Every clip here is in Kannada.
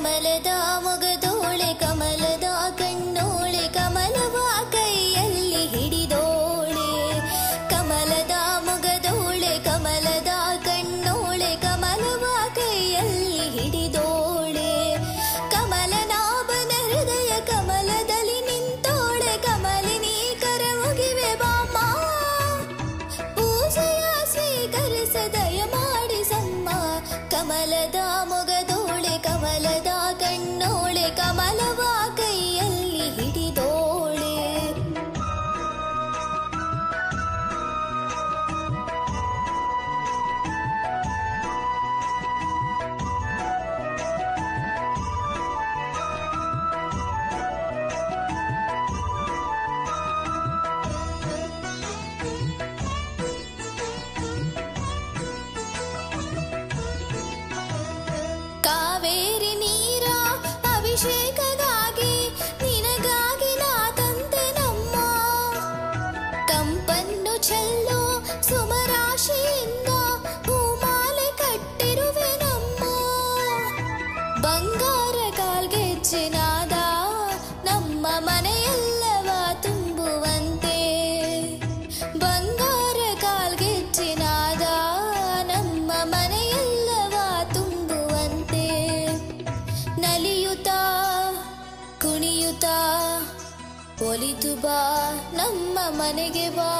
ಕಮಲದ ಮೊಗದೋಳೆ ಕಮಲದ ಕಣ್ಣೋಳೆ ಕಮಲವ ಕೈಯಲ್ಲಿ ಹಿಡಿದೋಳೆ ಕಮಲದ ಮೊಗದೋಳೆ ಕಮಲದ ಕಣ್ಣೋಳೆ ಕಮಲವ ಕೈಯಲ್ಲಿ ಹಿಡಿದೋಳೆ ಕಮಲನಾಭನ ಹೃದಯ ಕಮಲದಲ್ಲಿ ನಿಂತೋಳೆ ಕಮಲಿನಿ ಕರಮುಗಿವೆ ಬಾಮ್ಮ ಪೂಜೆಯ ಸ್ವೀಕರಿಸ ದಯ ಮಾಡಿಸಮ್ಮ ಕಮಲದ ಮೊಗದೋಳೆ ಕಮಲದ ಕಣ್ಣೋಳೆ ಕಮಲವ ಕೈಯಲ್ಲಿ ಹಿಡಿದೋಳೆ ಕಾವೇರಿ ನೀರ ಅಭಿಷೇಕಗಾಗಿ ನಿನಗಾಗಿ ನಾ ತಂದೆ ನಮ್ಮ ಕಂಪನ್ನು ಚೆಲ್ಲೋ ಸುಮರಾಶಿಯಿಂದ ಹೂಮಾಲೆ ಕಟ್ಟಿರುವೆ ನಮ್ಮ ಬಂಗಾರ ಕಾಲ್ಗೆಜ್ಜೆನಾದ ನಮ್ಮ ಮನೆಯೆಲ್ಲವ ತುಂಬುವಂತೆ ಬಂಗಾರ ಕಾಲ್ಗೆಜ್ಜೆನಾದ ನಮ್ಮ ಮನೆಯೆಲ್ಲವ ತುಂಬುವಂತೆ ನಲಿಯುತ್ತಾ ಕುಣಿಯುತ್ತಾ ಒಲಿದು ಬಾ ನಮ್ಮ ಮನೆಗೆ ಬಾ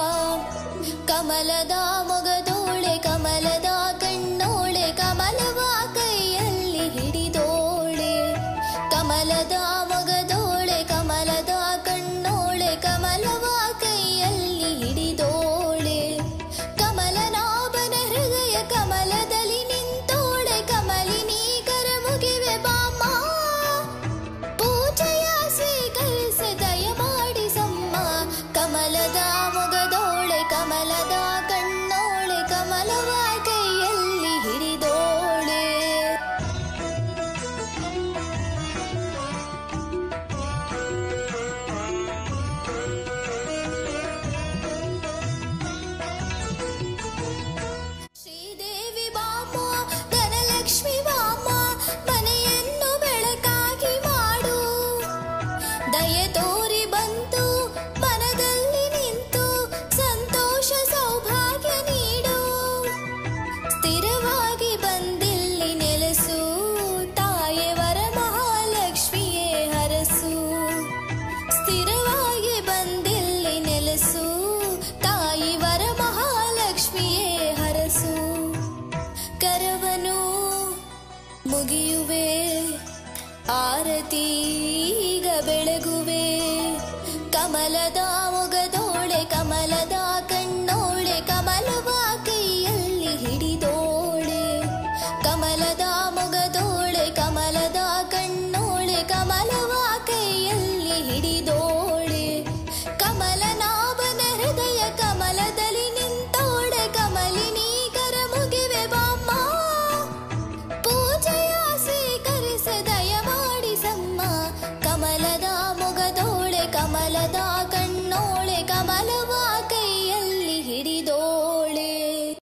ಕಮಲದ ಮೊಗದೋಳೆ ಕಮಲದ ಕಣ್ಣೋಳೆ ಕಮಲವ ಕೈಯಲ್ಲಿ ಹಿಡಿದೋಳೆ ಕಮಲದ ಮೊಗದೋಳೆ ಕಮಲದ ಕಣ್ಣೋಳೆ ಕಮಲವ ಕೈಯಲ್ಲಿ ಹಿಡಿದೋಳೆ ಕಮಲನಾಭನ ಹೃದಯ ಕಮಲದಲ್ಲಿ ನಿಂತೋಳೆ ಕಮಲಿನಿ ಕರಮುಗಿವೆ ಬಾಮ್ಮ ಪೂಜೆಯ ಸ್ವೀಕರಿಸ ದಯ ಮಾಡಿಸಮ್ಮ ಕಮಲದ ಮೊಗದೋಳೆ ಕಮಲದ ಕಣ್ಣೋಳೆ ಕಮಲವ ಕೈಯಲ್ಲಿ ಹಿಡಿದೋಳೆ ಶ್ರೀದೇವಿ ಬಾಮ್ಮ ಧನಲಕ್ಷ್ಮಿ ಬಾಮ್ಮ ಮನೆಯನ್ನು ಬೆಳಕಾಗಿ ಮಾಡು ದಯೆ ತೋರಿ ಬಂತು ಮನದಲ್ಲಿ ನಿಂತು ಸಂತೋಷ ಸೌಭಾಗ್ಯ ನೀಡು ಸ್ಥಿರವಾಗಿ ಬಂದಿಲ್ಲಿ ನೆಲೆಸು ತಾಯೇ ವರಮಹಾಲಕ್ಷ್ಮಿಯೇ ಹರಸು ಸ್ಥಿರವಾಗಿ ಬಂದಿಲ್ಲಿ ನೆಲೆಸು ತಾಯಿ ವರಮಹಾಲಕ್ಷ್ಮಿಯೇ ಹರಸು ಕರವನು ಮುಗಿಯುವೆ ಆರತಿ